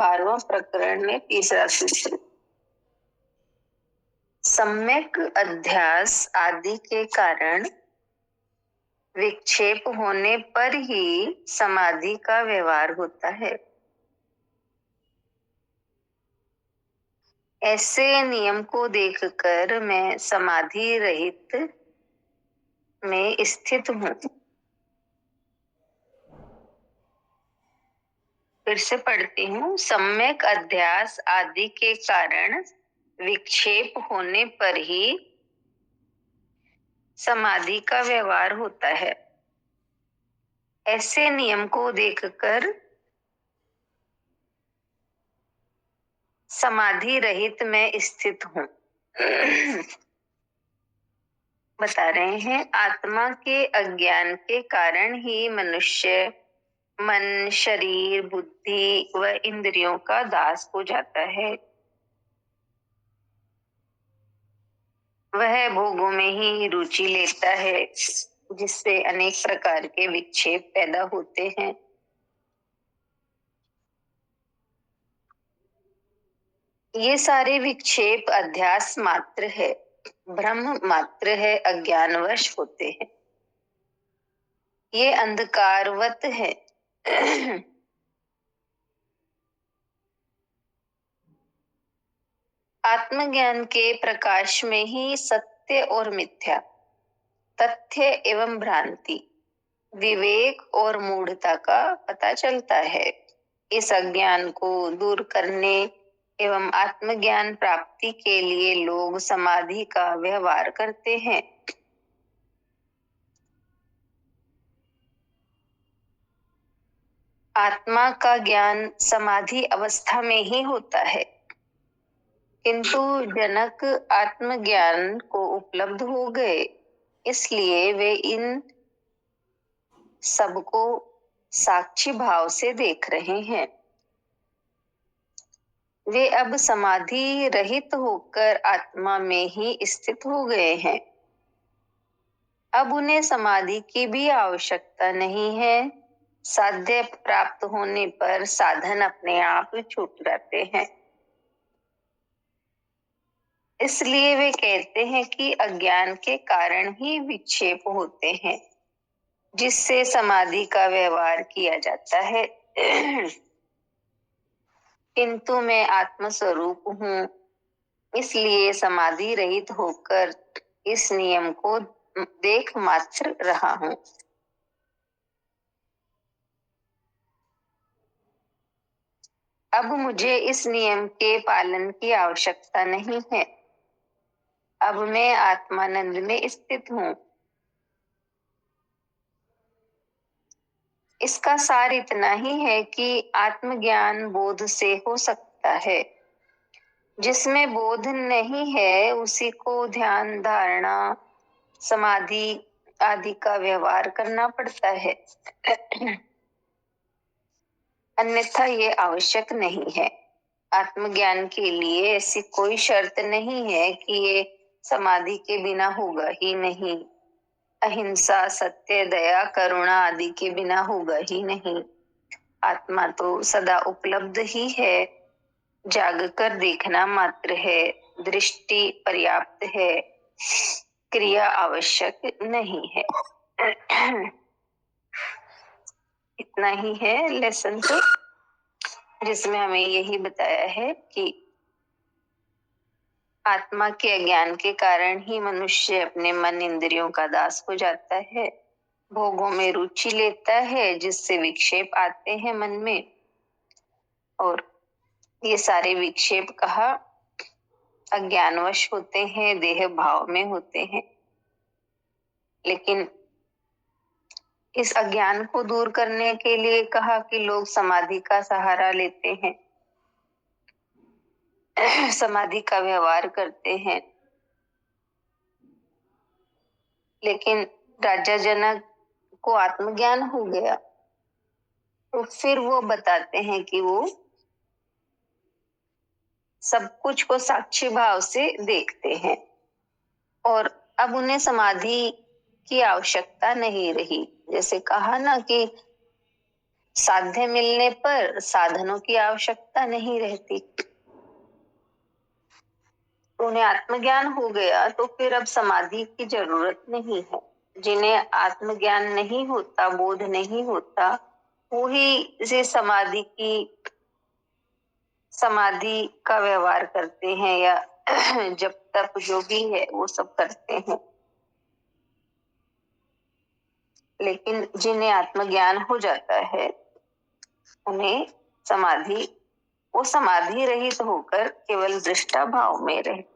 12वां प्रकरण में तीसरा सूत्र। सम्यक अध्यास आदि के कारण विक्षेप होने पर ही समाधि का व्यवहार होता है। ऐसे नियम को देखकर मैं समाधि रहित में स्थित हूँ। फिर से पढ़ती हूँ। सम्यक अध्यास आदि के कारण विक्षेप होने पर ही समाधि का व्यवहार होता है। ऐसे नियम को देखकर समाधि रहित में स्थित हूँ। बता रहे हैं, आत्मा के अज्ञान के कारण ही मनुष्य मन, शरीर, बुद्धि व इंद्रियों का दास हो जाता है। वह भोगों में ही रुचि लेता है, जिससे अनेक प्रकार के विक्षेप पैदा होते हैं। ये सारे विक्षेप अध्यास मात्र है, भ्रम मात्र है, अज्ञानवश होते हैं। ये अंधकारवत है। आत्मज्ञान के प्रकाश में ही सत्य और मिथ्या, तथ्य एवं भ्रांति, विवेक और मूढ़ता का पता चलता है। इस अज्ञान को दूर करने एवं आत्मज्ञान प्राप्ति के लिए लोग समाधि का व्यवहार करते हैं। आत्मा का ज्ञान समाधि अवस्था में ही होता है, किंतु जनक आत्मज्ञान को उपलब्ध हो गए, इसलिए वे इन सबको साक्षी भाव से देख रहे हैं। वे अब समाधि रहित होकर आत्मा में ही स्थित हो गए हैं। अब उन्हें समाधि की भी आवश्यकता नहीं है। साध्य प्राप्त होने पर साधन अपने आप छूट जाते हैं। इसलिए वे कहते हैं कि अज्ञान के कारण ही विक्षेप होते हैं, जिससे समाधि का व्यवहार किया जाता है। किंतु मैं आत्मस्वरूप हूँ, इसलिए समाधि रहित होकर इस नियम को देख मात्र रहा हूँ। अब मुझे इस नियम के पालन की आवश्यकता नहीं है। अब मैं आत्मानंद में स्थित हूँ। इसका सार इतना ही है कि आत्मज्ञान बोध से हो सकता है। जिसमें बोध नहीं है उसी को ध्यान, धारणा, समाधि आदि का व्यवहार करना पड़ता है। अन्यथा ये आवश्यक नहीं है। आत्मज्ञान के लिए ऐसी कोई शर्त नहीं है कि ये समाधि के बिना होगा ही नहीं। अहिंसा, सत्य, दया, करुणा आदि के बिना होगा ही नहीं। आत्मा तो सदा उपलब्ध ही है, जागकर देखना मात्र है। दृष्टि पर्याप्त है, क्रिया आवश्यक नहीं है। इतना ही है लेसन तो, जिसमें हमें यही बताया है कि आत्मा के अज्ञान के कारण ही मनुष्य अपने मन, इंद्रियों का दास हो जाता है, भोगों में रुचि लेता है, जिससे विक्षेप आते हैं मन में। और ये सारे विक्षेप कहा अज्ञानवश होते हैं, देह भाव में होते हैं। लेकिन इस अज्ञान को दूर करने के लिए कहा कि लोग समाधि का सहारा लेते हैं, समाधि का व्यवहार करते हैं। लेकिन राजा जनक को आत्मज्ञान हो गया, तो फिर वो बताते हैं कि वो सब कुछ को साक्षी भाव से देखते हैं और अब उन्हें समाधि की आवश्यकता नहीं रही। जैसे कहा ना कि साध्य मिलने पर साधनों की आवश्यकता नहीं रहती। तो उन्हें आत्मज्ञान हो गया तो फिर अब समाधि की जरूरत नहीं है। जिन्हें आत्मज्ञान नहीं होता, बोध नहीं होता, वो ही इसे समाधि का व्यवहार करते हैं या जब तक जो भी है वो सब करते हैं। लेकिन जिन्हें आत्मज्ञान हो जाता है उन्हें वो समाधि रहित होकर केवल दृष्टा भाव में रहते